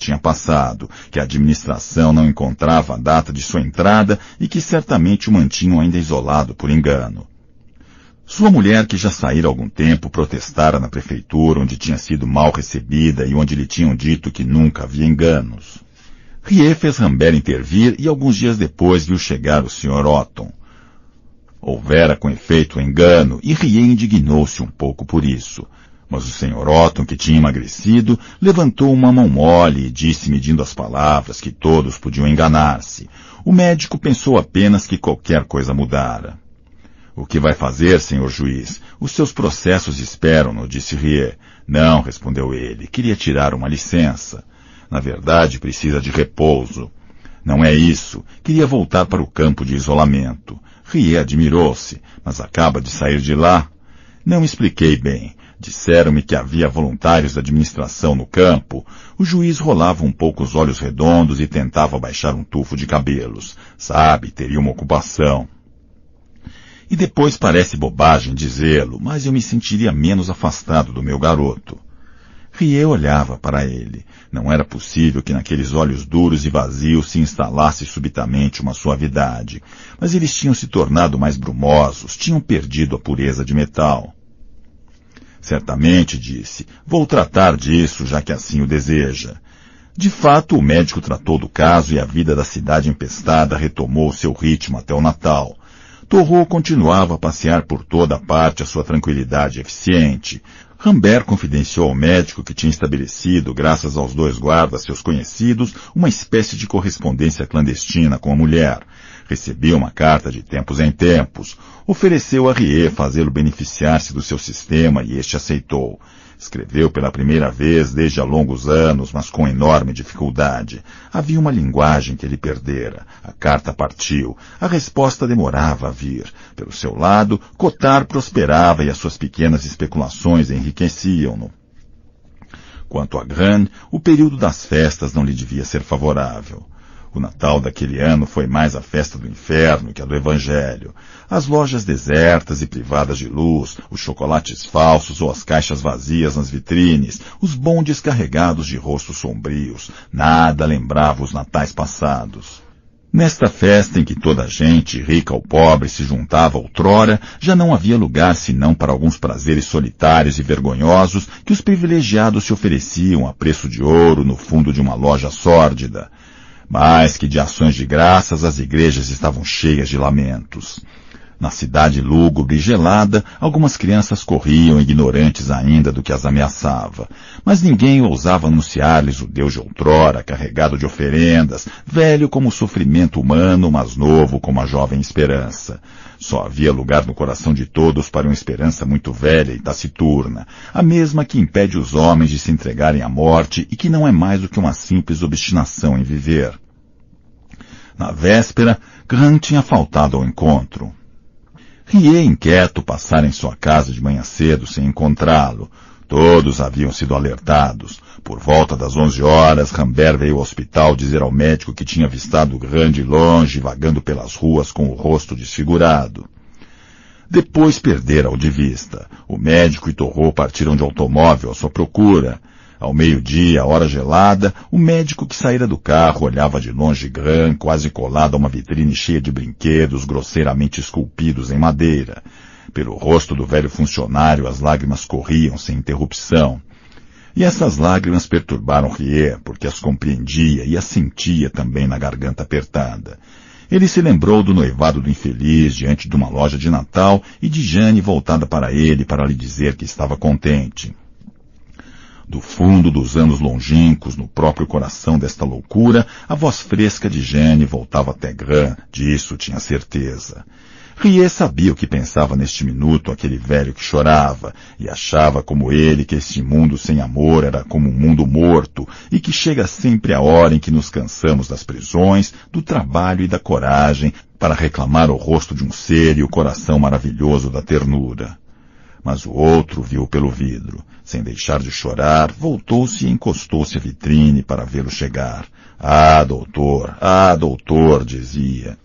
tinha passado, que a administração não encontrava a data de sua entrada e que certamente o mantinham ainda isolado por engano. Sua mulher, que já saíra há algum tempo, protestara na prefeitura, onde tinha sido mal recebida e onde lhe tinham dito que nunca havia enganos. Rie fez Rambert intervir e alguns dias depois viu chegar o Sr. Otton. Houvera com efeito o engano e Rie indignou-se um pouco por isso. Mas o Sr. Otton, que tinha emagrecido, levantou uma mão mole e disse, medindo as palavras, que todos podiam enganar-se. O médico pensou apenas que qualquer coisa mudara. O que vai fazer, senhor juiz? Os seus processos esperam-no, disse Rie. Não, respondeu ele, queria tirar uma licença. Na verdade, precisa de repouso. Não é isso, queria voltar para o campo de isolamento. Rie admirou-se, mas acaba de sair de lá? Não expliquei bem. Disseram-me que havia voluntários da administração no campo. O juiz rolava um pouco os olhos redondos e tentava baixar um tufo de cabelos. Sabe, teria uma ocupação. E depois parece bobagem dizê-lo, mas eu me sentiria menos afastado do meu garoto. Rie olhava para ele. Não era possível que naqueles olhos duros e vazios se instalasse subitamente uma suavidade. Mas eles tinham se tornado mais brumosos, tinham perdido a pureza de metal. Certamente, disse, vou tratar disso, já que assim o deseja. De fato, o médico tratou do caso e a vida da cidade empestada retomou seu ritmo até o Natal. Torrot continuava a passear por toda a parte a sua tranquilidade eficiente. Rambert confidenciou ao médico que tinha estabelecido, graças aos 2 guardas seus conhecidos, uma espécie de correspondência clandestina com a mulher. Recebia uma carta de tempos em tempos. Ofereceu a Rie fazê-lo beneficiar-se do seu sistema e este aceitou. Escreveu pela primeira vez desde há longos anos, mas com enorme dificuldade. Havia uma linguagem que ele perdera. A carta partiu. A resposta demorava a vir. Pelo seu lado, Cottard prosperava e as suas pequenas especulações enriqueciam-no. Quanto a Grande, o período das festas não lhe devia ser favorável. O Natal daquele ano foi mais a festa do inferno que a do Evangelho. As lojas desertas e privadas de luz, os chocolates falsos ou as caixas vazias nas vitrines, os bondes carregados de rostos sombrios, nada lembrava os natais passados. Nesta festa em que toda a gente, rica ou pobre, se juntava outrora, já não havia lugar senão para alguns prazeres solitários e vergonhosos que os privilegiados se ofereciam a preço de ouro no fundo de uma loja sórdida. Mais que de ações de graças, as igrejas estavam cheias de lamentos. Na cidade lúgubre e gelada, algumas crianças corriam ignorantes ainda do que as ameaçava. Mas ninguém ousava anunciar-lhes o Deus de outrora, carregado de oferendas, velho como o sofrimento humano, mas novo como a jovem esperança. Só havia lugar no coração de todos para uma esperança muito velha e taciturna, a mesma que impede os homens de se entregarem à morte e que não é mais do que uma simples obstinação em viver. Na véspera, Grande tinha faltado ao encontro. Rie, inquieto, passara em sua casa de manhã cedo sem encontrá-lo. Todos haviam sido alertados. Por volta das 11 horas, Rambert veio ao hospital dizer ao médico que tinha avistado Grande longe, vagando pelas ruas com o rosto desfigurado. Depois perdera-o de vista. O médico e Torrot partiram de automóvel à sua procura. Ao meio-dia, hora gelada, o médico que saíra do carro olhava de longe Grande, quase colado a uma vitrine cheia de brinquedos grosseiramente esculpidos em madeira. Pelo rosto do velho funcionário as lágrimas corriam sem interrupção. E essas lágrimas perturbaram Rie, porque as compreendia e as sentia também na garganta apertada. Ele se lembrou do noivado do infeliz diante de uma loja de Natal e de Jeanne voltada para ele para lhe dizer que estava contente. Do fundo dos anos longínquos, no próprio coração desta loucura, a voz fresca de Jeanne voltava até Grande, disso tinha certeza. Rie sabia o que pensava neste minuto aquele velho que chorava, e achava como ele que este mundo sem amor era como um mundo morto, e que chega sempre a hora em que nos cansamos das prisões, do trabalho e da coragem, para reclamar o rosto de um ser e o coração maravilhoso da ternura. Mas o outro viu pelo vidro. Sem deixar de chorar, voltou-se e encostou-se à vitrine para vê-lo chegar. Ah, doutor, dizia.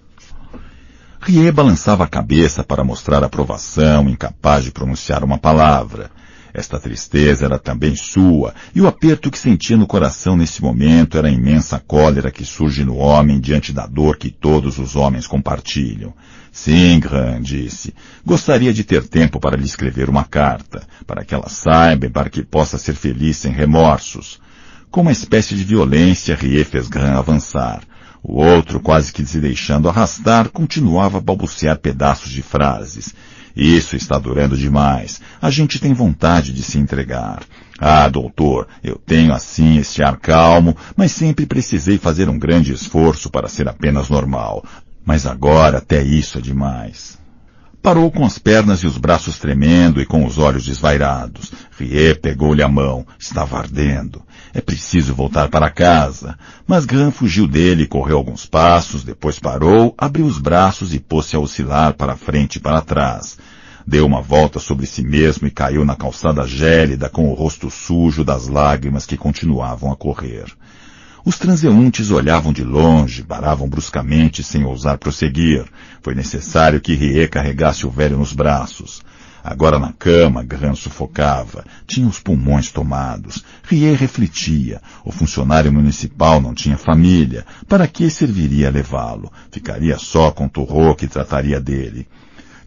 Rie balançava a cabeça para mostrar aprovação, incapaz de pronunciar uma palavra. Esta tristeza era também sua, e o aperto que sentia no coração nesse momento era a imensa cólera que surge no homem diante da dor que todos os homens compartilham. Sim, Gran, disse. Gostaria de ter tempo para lhe escrever uma carta, para que ela saiba e para que possa ser feliz sem remorsos. Com uma espécie de violência, Rie fez Gran avançar. O outro, quase que se deixando arrastar, continuava a balbuciar pedaços de frases. Isso está durando demais. A gente tem vontade de se entregar. Ah, doutor, eu tenho assim este ar calmo, mas sempre precisei fazer um grande esforço para ser apenas normal. Mas agora até isso é demais. Parou com as pernas e os braços tremendo e com os olhos desvairados. Rie pegou-lhe a mão. Estava ardendo. É preciso voltar para casa. Mas Gran fugiu dele e correu alguns passos, depois parou, abriu os braços e pôs-se a oscilar para frente e para trás. Deu uma volta sobre si mesmo e caiu na calçada gélida com o rosto sujo das lágrimas que continuavam a correr. Os transeuntes olhavam de longe, paravam bruscamente sem ousar prosseguir. Foi necessário que Rie carregasse o velho nos braços. Agora na cama, Gran sufocava. Tinha os pulmões tomados. Rie refletia. O funcionário municipal não tinha família. Para que serviria levá-lo? Ficaria só com Torro, que trataria dele.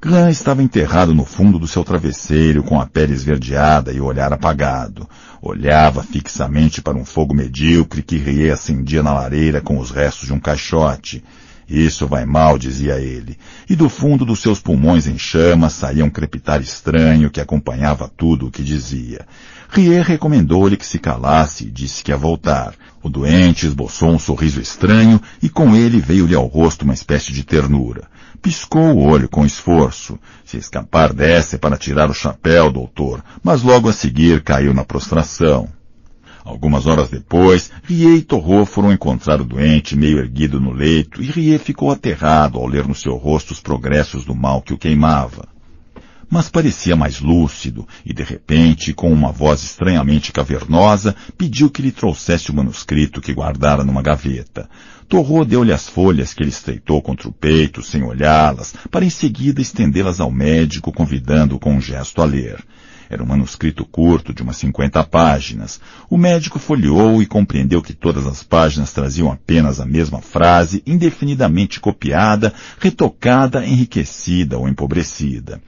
Gran estava enterrado no fundo do seu travesseiro, com a pele esverdeada e o olhar apagado. Olhava fixamente para um fogo medíocre que Rie acendia na lareira com os restos de um caixote. Isso vai mal, dizia ele, e do fundo dos seus pulmões em chamas saía um crepitar estranho que acompanhava tudo o que dizia. Rie recomendou-lhe que se calasse e disse que ia voltar. O doente esboçou um sorriso estranho e com ele veio-lhe ao rosto uma espécie de ternura. Piscou o olho com esforço. Se escapar dessa é para tirar o chapéu, doutor, mas logo a seguir caiu na prostração. Algumas horas depois, Rie e Torro foram encontrar o doente meio erguido no leito e Rie ficou aterrado ao ler no seu rosto os progressos do mal que o queimava. Mas parecia mais lúcido e, de repente, com uma voz estranhamente cavernosa, pediu que lhe trouxesse o manuscrito que guardara numa gaveta. Torro deu-lhe as folhas que ele estreitou contra o peito, sem olhá-las, para em seguida estendê-las ao médico, convidando-o com um gesto a ler. Era um manuscrito curto, de umas 50 páginas. O médico folheou e compreendeu que todas as páginas traziam apenas a mesma frase, indefinidamente copiada, retocada, enriquecida ou empobrecida.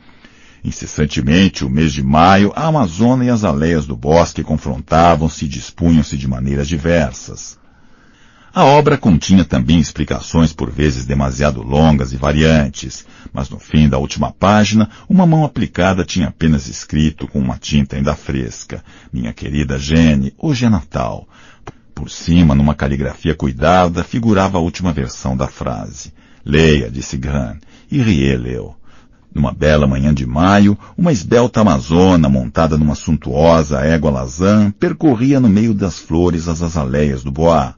Incessantemente, o mês de maio, a Amazônia e as aleias do bosque confrontavam-se e dispunham-se de maneiras diversas. A obra continha também explicações por vezes demasiado longas e variantes, mas no fim da última página, uma mão aplicada tinha apenas escrito com uma tinta ainda fresca: "Minha querida Jenny, hoje é Natal." Por cima, numa caligrafia cuidada, figurava a última versão da frase. "Leia", disse Gran, e Rie leu. Numa bela manhã de maio, uma esbelta amazona, montada numa suntuosa égua lazã, percorria no meio das flores as azaleias do Bois.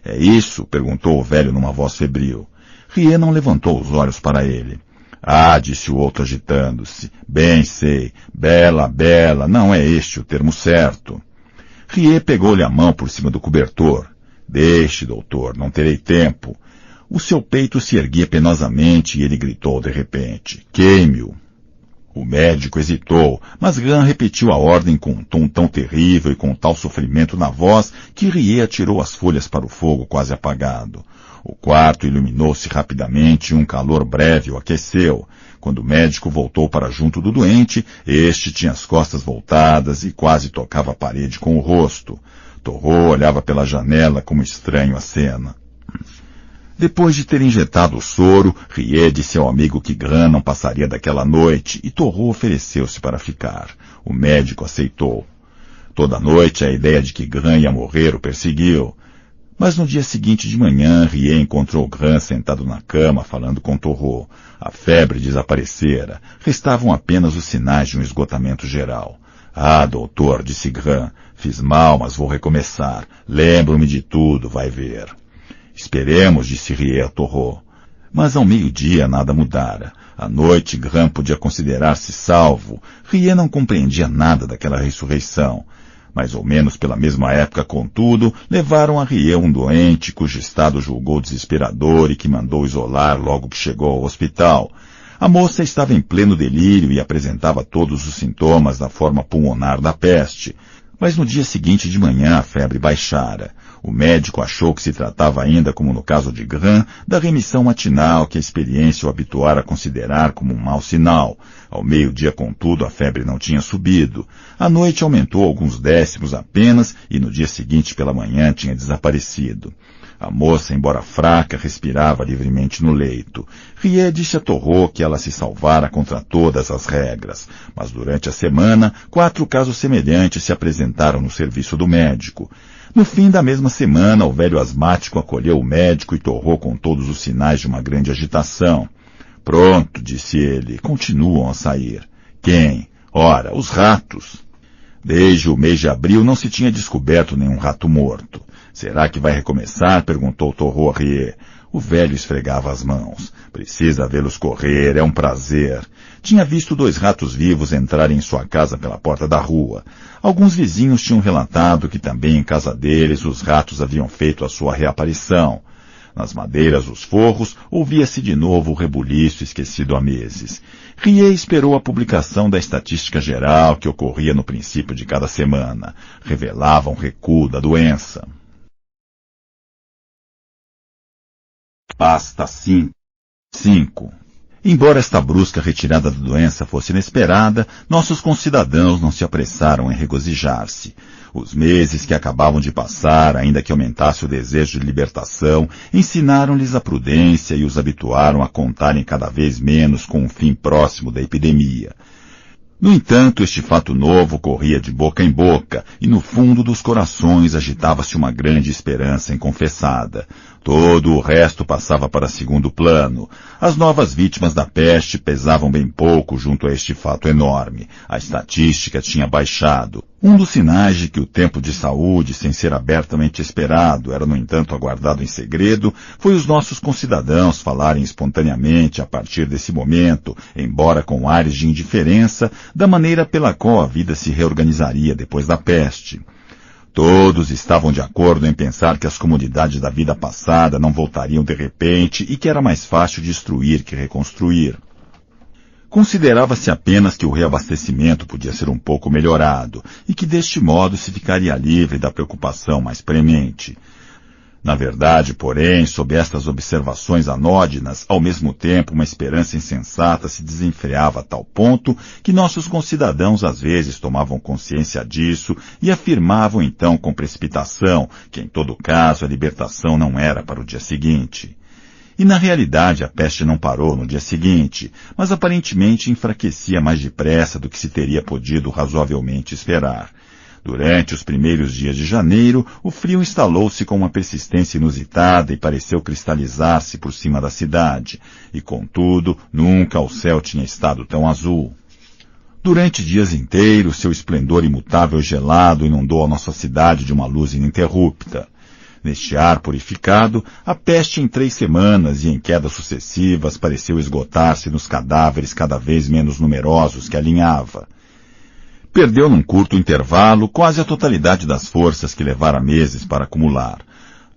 "É isso?" perguntou o velho numa voz febril. Rie não levantou os olhos para ele. "Ah", disse o outro agitando-se, "bem sei, bela, bela, não é este o termo certo." Rie pegou-lhe a mão por cima do cobertor. "Deixe, doutor, não terei tempo." O seu peito se erguia penosamente e ele gritou de repente: "Queime-o." O médico hesitou, mas Gran repetiu a ordem com um tom tão terrível e com tal sofrimento na voz que Rie atirou as folhas para o fogo quase apagado. O quarto iluminou-se rapidamente e um calor breve o aqueceu. Quando o médico voltou para junto do doente, este tinha as costas voltadas e quase tocava a parede com o rosto. Torro olhava pela janela como estranho à cena. Depois de ter injetado o soro, Rie disse ao amigo que Gran não passaria daquela noite e Torro ofereceu-se para ficar. O médico aceitou. Toda noite a ideia de que Gran ia morrer o perseguiu. Mas no dia seguinte de manhã, Rie encontrou Gran sentado na cama falando com Torro. A febre desaparecera. Restavam apenas os sinais de um esgotamento geral. "Ah, doutor", disse Gran, "fiz mal, mas vou recomeçar. Lembro-me de tudo, vai ver." "Esperemos", disse Rie a Torro. Mas ao meio-dia nada mudara. À noite, Gran podia considerar-se salvo. Rie não compreendia nada daquela ressurreição. Mais ou menos pela mesma época, contudo, levaram a Rie um doente cujo estado julgou desesperador e que mandou isolar logo que chegou ao hospital. A moça estava em pleno delírio e apresentava todos os sintomas da forma pulmonar da peste. Mas no dia seguinte de manhã a febre baixara. O médico achou que se tratava ainda, como no caso de Gran, da remissão matinal que a experiência o habituara a considerar como um mau sinal. Ao meio-dia, contudo, a febre não tinha subido. À noite aumentou alguns décimos apenas e no dia seguinte pela manhã tinha desaparecido. A moça, embora fraca, respirava livremente no leito. Rie disse a Torrot que ela se salvara contra todas as regras, mas durante a semana, 4 casos semelhantes se apresentaram no serviço do médico. No fim da mesma semana, o velho asmático acolheu o médico e Torrot com todos os sinais de uma grande agitação. Pronto, disse ele, continuam a sair. Quem? Ora, os ratos. Desde o mês de abril não se tinha descoberto nenhum rato morto. Será que vai recomeçar? Perguntou Torrot a Rie. O velho esfregava as mãos. Precisa vê-los correr, é um prazer. Tinha visto 2 ratos vivos entrarem em sua casa pela porta da rua. Alguns vizinhos tinham relatado que também em casa deles os ratos haviam feito a sua reaparição. Nas madeiras dos forros, ouvia-se de novo o rebuliço esquecido há meses. Rie esperou a publicação da estatística geral que ocorria no princípio de cada semana. Revelava um recuo da doença. Pasta 5. Embora esta brusca retirada da doença fosse inesperada, nossos concidadãos não se apressaram em regozijar-se. Os meses que acabavam de passar, ainda que aumentasse o desejo de libertação, ensinaram-lhes a prudência e os habituaram a contarem cada vez menos com o fim próximo da epidemia. No entanto, este fato novo corria de boca em boca, e no fundo dos corações agitava-se uma grande esperança inconfessada. Todo o resto passava para segundo plano. As novas vítimas da peste pesavam bem pouco junto a este fato enorme. A estatística tinha baixado. Um dos sinais de que o tempo de saúde, sem ser abertamente esperado, era no entanto aguardado em segredo, foi os nossos concidadãos falarem espontaneamente a partir desse momento, embora com ares de indiferença, da maneira pela qual a vida se reorganizaria depois da peste. Todos estavam de acordo em pensar que as comunidades da vida passada não voltariam de repente e que era mais fácil destruir que reconstruir. Considerava-se apenas que o reabastecimento podia ser um pouco melhorado e que deste modo se ficaria livre da preocupação mais premente. Na verdade, porém, sob estas observações anódinas, ao mesmo tempo uma esperança insensata se desenfreava a tal ponto que nossos concidadãos às vezes tomavam consciência disso e afirmavam então com precipitação que em todo caso a libertação não era para o dia seguinte. E na realidade a peste não parou no dia seguinte, mas aparentemente enfraquecia mais depressa do que se teria podido razoavelmente esperar. Durante os primeiros dias de janeiro, o frio instalou-se com uma persistência inusitada e pareceu cristalizar-se por cima da cidade, e contudo, nunca o céu tinha estado tão azul. Durante dias inteiros, seu esplendor imutável e gelado inundou a nossa cidade de uma luz ininterrupta. Neste ar purificado, a peste em 3 semanas e em quedas sucessivas pareceu esgotar-se nos cadáveres cada vez menos numerosos que alinhava. Perdeu num curto intervalo quase a totalidade das forças que levara meses para acumular.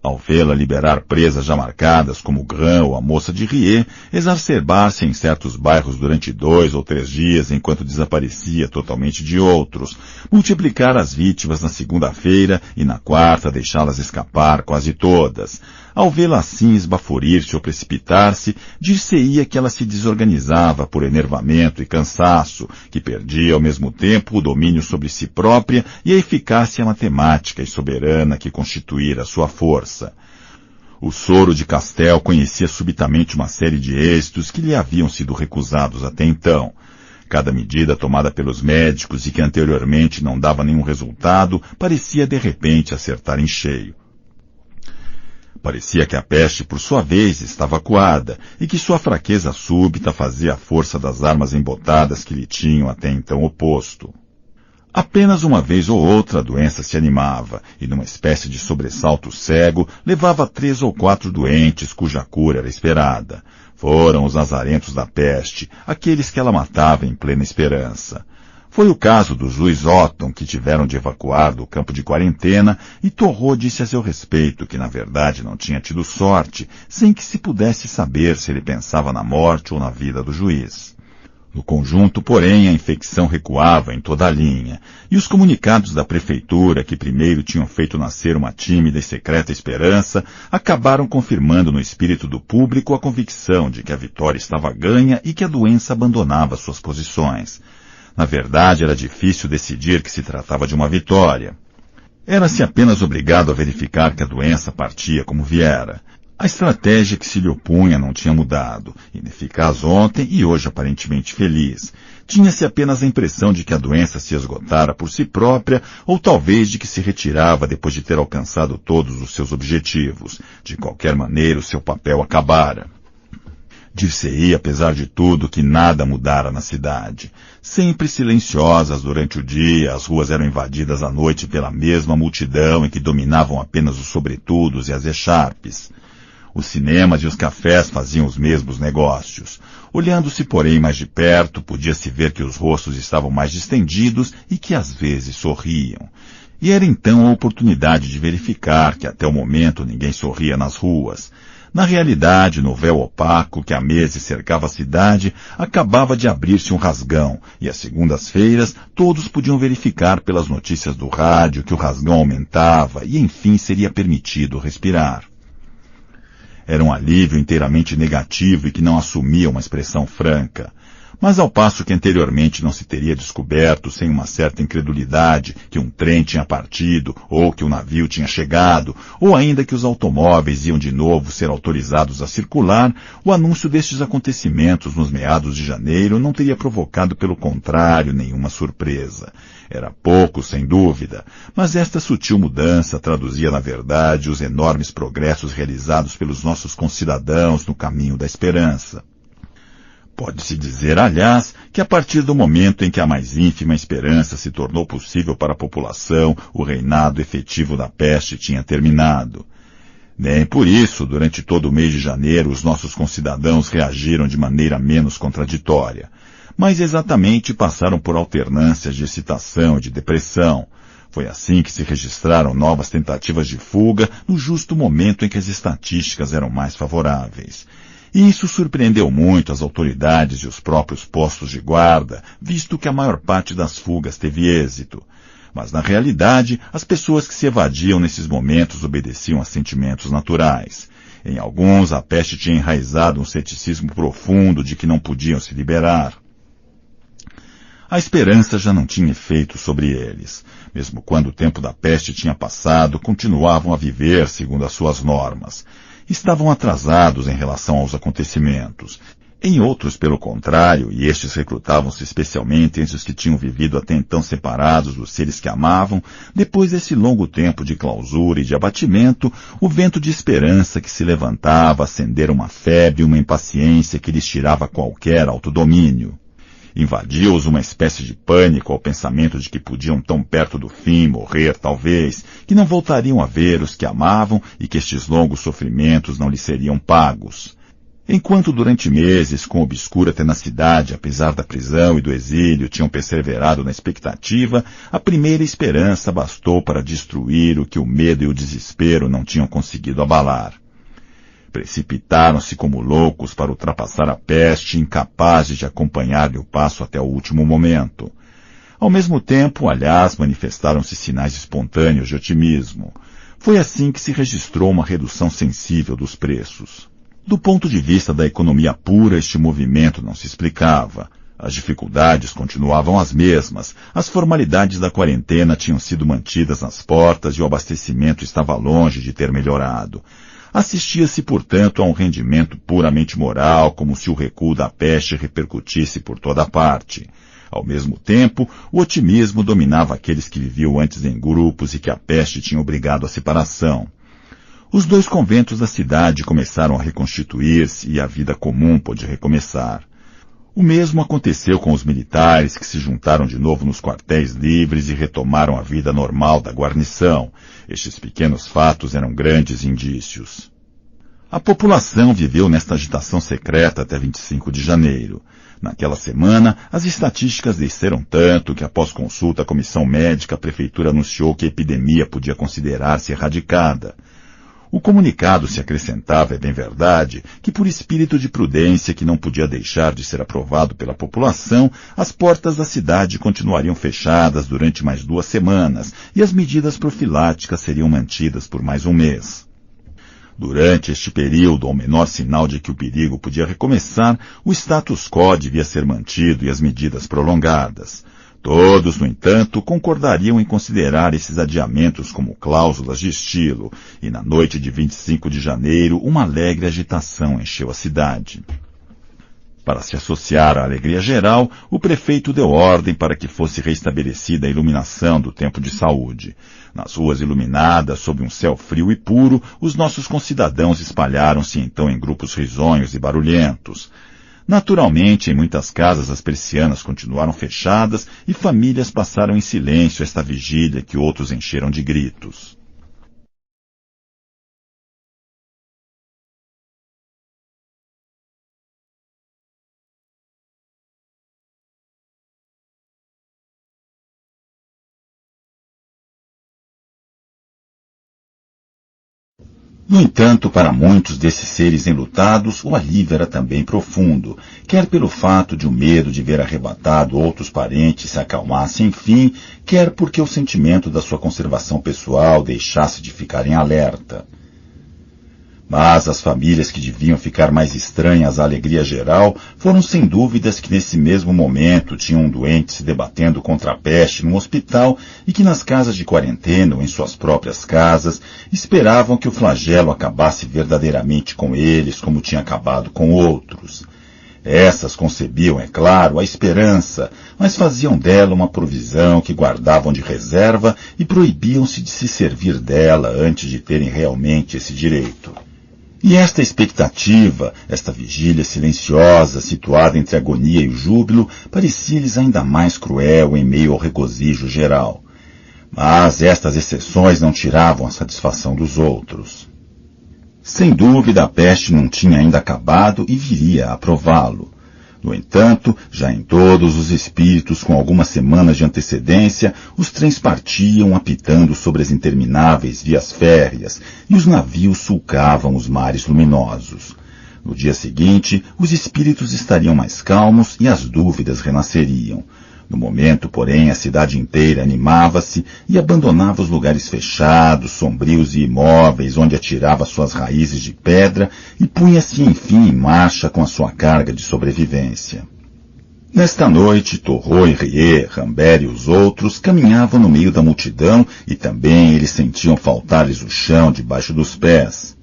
Ao vê-la liberar presas já marcadas como Gran ou a moça de Rie, exacerbar-se em certos bairros durante 2 ou 3 dias enquanto desaparecia totalmente de outros, multiplicar as vítimas na segunda-feira e na quarta deixá-las escapar quase todas. Ao vê-la assim esbaforir-se ou precipitar-se, dir-se-ia que ela se desorganizava por enervamento e cansaço, que perdia ao mesmo tempo o domínio sobre si própria e a eficácia matemática e soberana que constituíra sua força. O soro de Castel conhecia subitamente uma série de êxitos que lhe haviam sido recusados até então. Cada medida tomada pelos médicos e que anteriormente não dava nenhum resultado, parecia de repente acertar em cheio. Parecia que a peste, por sua vez, estava acuada, e que sua fraqueza súbita fazia a força das armas embotadas que lhe tinham até então oposto. Apenas uma vez ou outra a doença se animava, e numa espécie de sobressalto cego, levava 3 ou 4 doentes cuja cura era esperada. Foram os azarentos da peste, aqueles que ela matava em plena esperança. Foi o caso dos Luiz Otton, que tiveram de evacuar do campo de quarentena, e Torrot disse a seu respeito que, na verdade, não tinha tido sorte, sem que se pudesse saber se ele pensava na morte ou na vida do juiz. No conjunto, porém, a infecção recuava em toda a linha, e os comunicados da prefeitura, que primeiro tinham feito nascer uma tímida e secreta esperança, acabaram confirmando no espírito do público a convicção de que a vitória estava ganha e que a doença abandonava suas posições. Na verdade, era difícil decidir que se tratava de uma vitória. Era-se apenas obrigado a verificar que a doença partia como viera. A estratégia que se lhe opunha não tinha mudado, ineficaz ontem e hoje aparentemente feliz. Tinha-se apenas a impressão de que a doença se esgotara por si própria, ou talvez de que se retirava depois de ter alcançado todos os seus objetivos. De qualquer maneira, o seu papel acabara. Dir-se-ia, apesar de tudo, que nada mudara na cidade. Sempre silenciosas durante o dia, as ruas eram invadidas à noite pela mesma multidão em que dominavam apenas os sobretudos e as echarpes. Os cinemas e os cafés faziam os mesmos negócios. Olhando-se, porém, mais de perto, podia-se ver que os rostos estavam mais distendidos e que às vezes sorriam. E era então a oportunidade de verificar que até o momento ninguém sorria nas ruas. Na realidade, no véu opaco que há meses cercava a cidade, acabava de abrir-se um rasgão, e às segundas-feiras todos podiam verificar pelas notícias do rádio que o rasgão aumentava e enfim seria permitido respirar. Era um alívio inteiramente negativo e que não assumia uma expressão franca. Mas ao passo que anteriormente não se teria descoberto sem uma certa incredulidade que um trem tinha partido, ou que um navio tinha chegado, ou ainda que os automóveis iam de novo ser autorizados a circular, o anúncio destes acontecimentos nos meados de janeiro não teria provocado, pelo contrário, nenhuma surpresa. Era pouco, sem dúvida, mas esta sutil mudança traduzia, na verdade, os enormes progressos realizados pelos nossos concidadãos no caminho da esperança. Pode-se dizer, aliás, que a partir do momento em que a mais ínfima esperança se tornou possível para a população, o reinado efetivo da peste tinha terminado. Nem por isso, durante todo o mês de janeiro, os nossos concidadãos reagiram de maneira menos contraditória. Mas exatamente passaram por alternâncias de excitação e de depressão. Foi assim que se registraram novas tentativas de fuga no justo momento em que as estatísticas eram mais favoráveis. E isso surpreendeu muito as autoridades e os próprios postos de guarda, visto que a maior parte das fugas teve êxito. Mas, na realidade, as pessoas que se evadiam nesses momentos obedeciam a sentimentos naturais. Em alguns, a peste tinha enraizado um ceticismo profundo de que não podiam se liberar. A esperança já não tinha efeito sobre eles. Mesmo quando o tempo da peste tinha passado, continuavam a viver segundo as suas normas. Estavam atrasados em relação aos acontecimentos. Em outros, pelo contrário, e estes recrutavam-se especialmente entre os que tinham vivido até então separados dos seres que amavam, depois desse longo tempo de clausura e de abatimento, o vento de esperança que se levantava acendera uma febre e uma impaciência que lhes tirava qualquer autodomínio. Invadiu-os uma espécie de pânico ao pensamento de que podiam tão perto do fim morrer, talvez, que não voltariam a ver os que amavam e que estes longos sofrimentos não lhes seriam pagos. Enquanto durante meses, com obscura tenacidade, apesar da prisão e do exílio, tinham perseverado na expectativa, a primeira esperança bastou para destruir o que o medo e o desespero não tinham conseguido abalar. Precipitaram-se como loucos para ultrapassar a peste, incapazes de acompanhar-lhe o passo até o último momento. Ao mesmo tempo, aliás, manifestaram-se sinais espontâneos de otimismo. Foi assim que se registrou uma redução sensível dos preços. Do ponto de vista da economia pura, este movimento não se explicava. As dificuldades continuavam as mesmas, as formalidades da quarentena tinham sido mantidas nas portas e o abastecimento estava longe de ter melhorado. Assistia-se, portanto, a um rendimento puramente moral, como se o recuo da peste repercutisse por toda a parte. Ao mesmo tempo, o otimismo dominava aqueles que viviam antes em grupos e que a peste tinha obrigado à separação. Os 2 conventos da cidade começaram a reconstituir-se e a vida comum pôde recomeçar. O mesmo aconteceu com os militares que se juntaram de novo nos quartéis livres e retomaram a vida normal da guarnição. Estes pequenos fatos eram grandes indícios. A população viveu nesta agitação secreta até 25 de janeiro. Naquela semana, as estatísticas desceram tanto que, após consulta à comissão médica, a prefeitura anunciou que a epidemia podia considerar-se erradicada. O comunicado se acrescentava, é bem verdade, que por espírito de prudência que não podia deixar de ser aprovado pela população, as portas da cidade continuariam fechadas durante mais 2 semanas e as medidas profiláticas seriam mantidas por mais um mês. Durante este período, ao menor sinal de que o perigo podia recomeçar, o status quo devia ser mantido e as medidas prolongadas. Todos, no entanto, concordariam em considerar esses adiamentos como cláusulas de estilo, e na noite de 25 de janeiro, uma alegre agitação encheu a cidade. Para se associar à alegria geral, o prefeito deu ordem para que fosse restabelecida a iluminação do tempo de saúde. Nas ruas iluminadas, sob um céu frio e puro, os nossos concidadãos espalharam-se então em grupos risonhos e barulhentos. Naturalmente, em muitas casas as persianas continuaram fechadas e famílias passaram em silêncio esta vigília que outros encheram de gritos. No entanto, para muitos desses seres enlutados, o alívio era também profundo, quer pelo fato de o medo de ver arrebatado outros parentes se acalmasse enfim, quer porque o sentimento da sua conservação pessoal deixasse de ficar em alerta. Mas as famílias que deviam ficar mais estranhas à alegria geral foram sem dúvidas que nesse mesmo momento tinham um doente se debatendo contra a peste no hospital e que nas casas de quarentena ou em suas próprias casas esperavam que o flagelo acabasse verdadeiramente com eles como tinha acabado com outros. Essas concebiam, é claro, a esperança, mas faziam dela uma provisão que guardavam de reserva e proibiam-se de se servir dela antes de terem realmente esse direito. E esta expectativa, esta vigília silenciosa, situada entre a agonia e o júbilo, parecia-lhes ainda mais cruel em meio ao regozijo geral. Mas estas exceções não tiravam a satisfação dos outros. Sem dúvida, a peste não tinha ainda acabado e viria a prová-lo. No entanto, já em todos os espíritos, com algumas semanas de antecedência, os trens partiam apitando sobre as intermináveis vias férreas e os navios sulcavam os mares luminosos. No dia seguinte, os espíritos estariam mais calmos e as dúvidas renasceriam. No momento, porém, a cidade inteira animava-se e abandonava os lugares fechados, sombrios e imóveis, onde atirava suas raízes de pedra e punha-se, enfim, em marcha com a sua carga de sobrevivência. Nesta noite, Torrô e Rie, Rambert e os outros caminhavam no meio da multidão e também eles sentiam faltar-lhes o chão debaixo dos pés.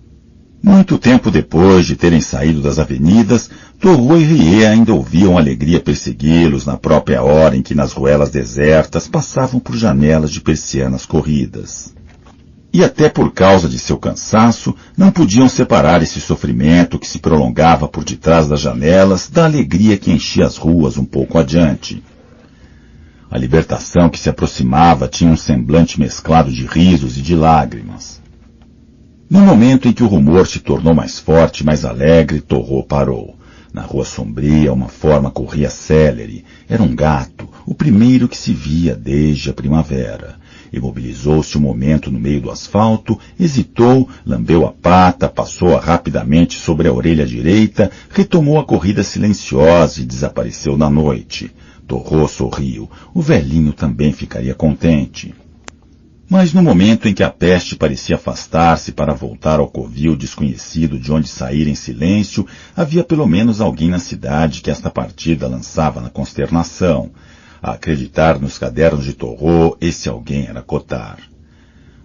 Muito tempo depois de terem saído das avenidas, Torrô e Rie ainda ouviam alegria persegui-los na própria hora em que nas ruelas desertas passavam por janelas de persianas corridas. E até por causa de seu cansaço, não podiam separar esse sofrimento que se prolongava por detrás das janelas da alegria que enchia as ruas um pouco adiante. A libertação que se aproximava tinha um semblante mesclado de risos e de lágrimas. No momento em que o rumor se tornou mais forte e mais alegre, Torrô parou. Na rua sombria, uma forma corria célere. Era um gato, o primeiro que se via desde a primavera. Imobilizou-se um momento no meio do asfalto, hesitou, lambeu a pata, passou-a rapidamente sobre a orelha direita, retomou a corrida silenciosa e desapareceu na noite. Torrô sorriu. O velhinho também ficaria contente. Mas no momento em que a peste parecia afastar-se para voltar ao covil desconhecido de onde saíra em silêncio, havia pelo menos alguém na cidade que esta partida lançava na consternação. A acreditar nos cadernos de Torrô, esse alguém era Cotar.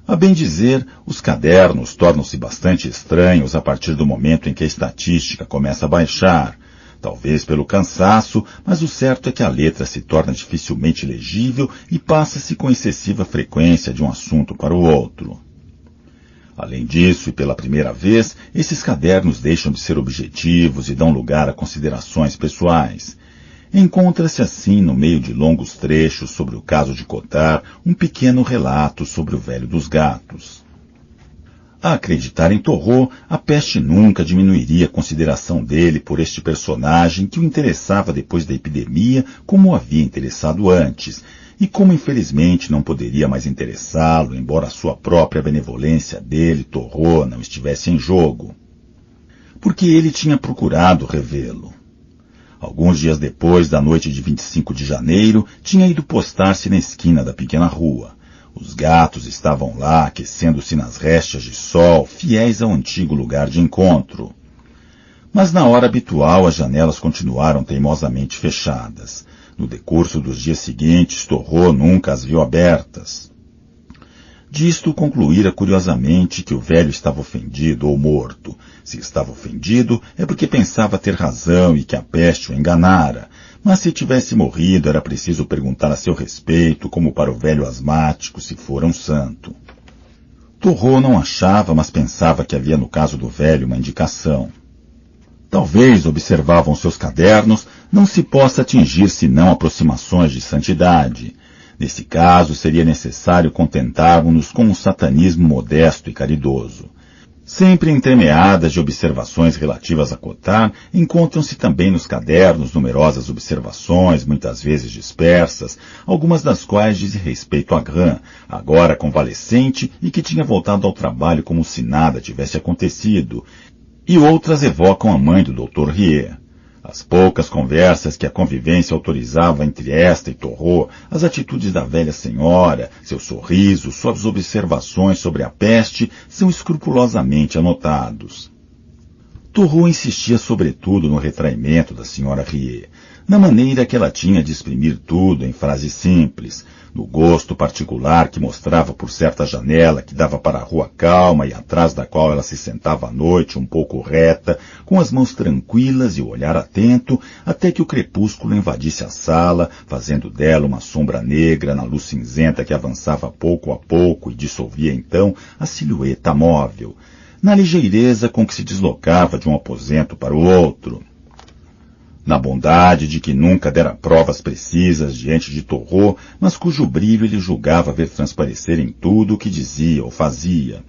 A bem dizer, os cadernos tornam-se bastante estranhos a partir do momento em que a estatística começa a baixar. Talvez pelo cansaço, mas o certo é que a letra se torna dificilmente legível e passa-se com excessiva frequência de um assunto para o outro. Além disso, e pela primeira vez, esses cadernos deixam de ser objetivos e dão lugar a considerações pessoais. Encontra-se assim, no meio de longos trechos sobre o caso de Cotar, um pequeno relato sobre o velho dos gatos. A acreditar em Torrot, a peste nunca diminuiria a consideração dele por este personagem que o interessava depois da epidemia como o havia interessado antes, e como infelizmente não poderia mais interessá-lo, embora a sua própria benevolência dele, Torrot, não estivesse em jogo. Porque ele tinha procurado revê-lo. Alguns dias depois da noite de 25 de janeiro, tinha ido postar-se na esquina da pequena rua. Os gatos estavam lá, aquecendo-se nas restas de sol, fiéis ao antigo lugar de encontro. Mas na hora habitual as janelas continuaram teimosamente fechadas. No decurso dos dias seguintes, Torrot nunca as viu abertas. Disto concluíra curiosamente que o velho estava ofendido ou morto. Se estava ofendido, é porque pensava ter razão e que a peste o enganara. Mas se tivesse morrido, era preciso perguntar a seu respeito, como para o velho asmático, se fora um santo. Torrot não achava, mas pensava que havia no caso do velho uma indicação. Talvez, observavam seus cadernos, não se possa atingir senão aproximações de santidade. Nesse caso, seria necessário contentarmos-nos com um satanismo modesto e caridoso. Sempre entremeadas de observações relativas a Cottard, encontram-se também nos cadernos numerosas observações, muitas vezes dispersas, algumas das quais dizem respeito a Gran, agora convalescente e que tinha voltado ao trabalho como se nada tivesse acontecido, e outras evocam a mãe do Dr. Rieu. As poucas conversas que a convivência autorizava entre esta e Torrot, as atitudes da velha senhora, seu sorriso, suas observações sobre a peste, são escrupulosamente anotados. Torrot insistia sobretudo no retraimento da senhora Rieu, na maneira que ela tinha de exprimir tudo em frases simples, no gosto particular que mostrava por certa janela que dava para a rua calma e atrás da qual ela se sentava à noite um pouco reta, com as mãos tranquilas e o olhar atento, até que o crepúsculo invadisse a sala, fazendo dela uma sombra negra na luz cinzenta que avançava pouco a pouco e dissolvia então a silhueta móvel, na ligeireza com que se deslocava de um aposento para o outro. Na bondade de que nunca dera provas precisas diante de Torrot, mas cujo brilho ele julgava ver transparecer em tudo o que dizia ou fazia.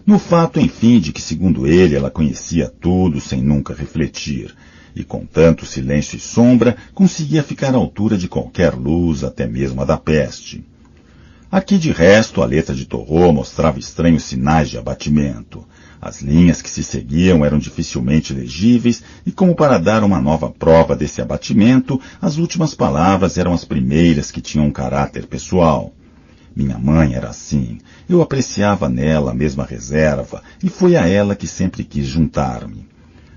No fato, enfim, de que, segundo ele, ela conhecia tudo sem nunca refletir, e com tanto silêncio e sombra, conseguia ficar à altura de qualquer luz, até mesmo a da peste. Aqui, de resto, a letra de Torrot mostrava estranhos sinais de abatimento. As linhas que se seguiam eram dificilmente legíveis e, como para dar uma nova prova desse abatimento, as últimas palavras eram as primeiras que tinham um caráter pessoal. Minha mãe era assim. Eu apreciava nela a mesma reserva e foi a ela que sempre quis juntar-me.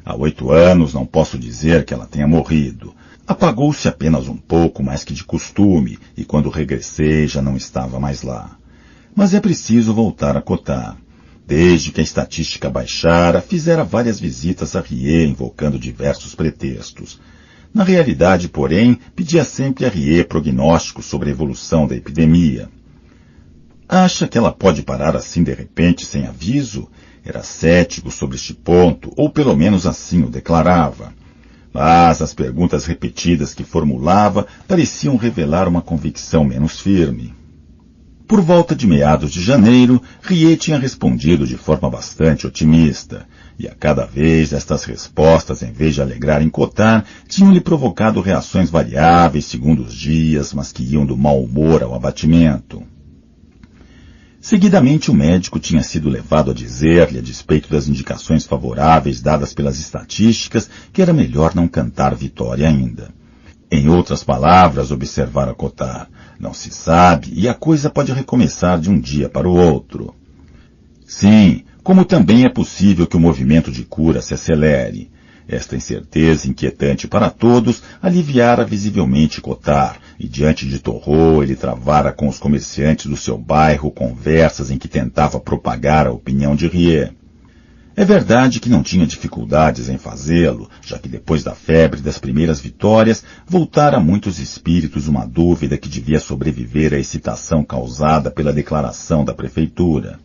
Há 8 anos não posso dizer que ela tenha morrido. Apagou-se apenas um pouco mais que de costume e quando regressei já não estava mais lá. Mas é preciso voltar a Cottard. Desde que a estatística baixara, fizera várias visitas a Rieu, invocando diversos pretextos. Na realidade, porém, pedia sempre a Rieu prognósticos sobre a evolução da epidemia. Acha que ela pode parar assim de repente, sem aviso? Era cético sobre este ponto, ou pelo menos assim o declarava. Mas as perguntas repetidas que formulava pareciam revelar uma convicção menos firme. Por volta de meados de janeiro, Rieu tinha respondido de forma bastante otimista, e a cada vez estas respostas, em vez de alegrarem Cottard, tinham-lhe provocado reações variáveis segundo os dias, mas que iam do mau humor ao abatimento. Seguidamente o médico tinha sido levado a dizer-lhe, a despeito das indicações favoráveis dadas pelas estatísticas, que era melhor não cantar vitória ainda. Em outras palavras, observara Cottard, não se sabe e a coisa pode recomeçar de um dia para o outro. Sim, como também é possível que o movimento de cura se acelere. Esta incerteza inquietante para todos aliviara visivelmente Cottard, e diante de Torrot ele travara com os comerciantes do seu bairro conversas em que tentava propagar a opinião de Rieu. É verdade que não tinha dificuldades em fazê-lo, já que depois da febre das primeiras vitórias, voltara a muitos espíritos uma dúvida que devia sobreviver à excitação causada pela declaração da prefeitura.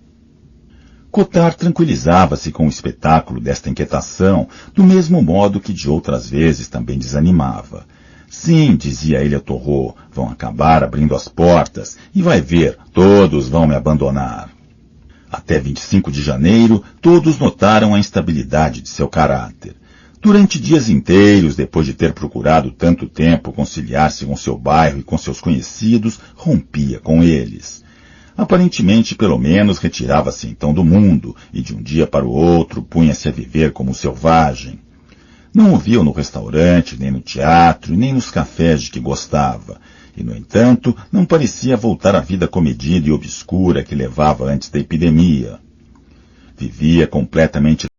Cottard tranquilizava-se com o espetáculo desta inquietação, do mesmo modo que de outras vezes também desanimava. Sim, dizia ele a Torrot, vão acabar abrindo as portas, e vai ver, todos vão me abandonar. Até 25 de janeiro, todos notaram a instabilidade de seu caráter. Durante dias inteiros, depois de ter procurado tanto tempo conciliar-se com seu bairro e com seus conhecidos, rompia com eles. Aparentemente, pelo menos, retirava-se então do mundo, e de um dia para o outro punha-se a viver como selvagem. Não o viam no restaurante, nem no teatro, nem nos cafés de que gostava, e, no entanto, não parecia voltar à vida comedida e obscura que levava antes da epidemia. Vivia completamente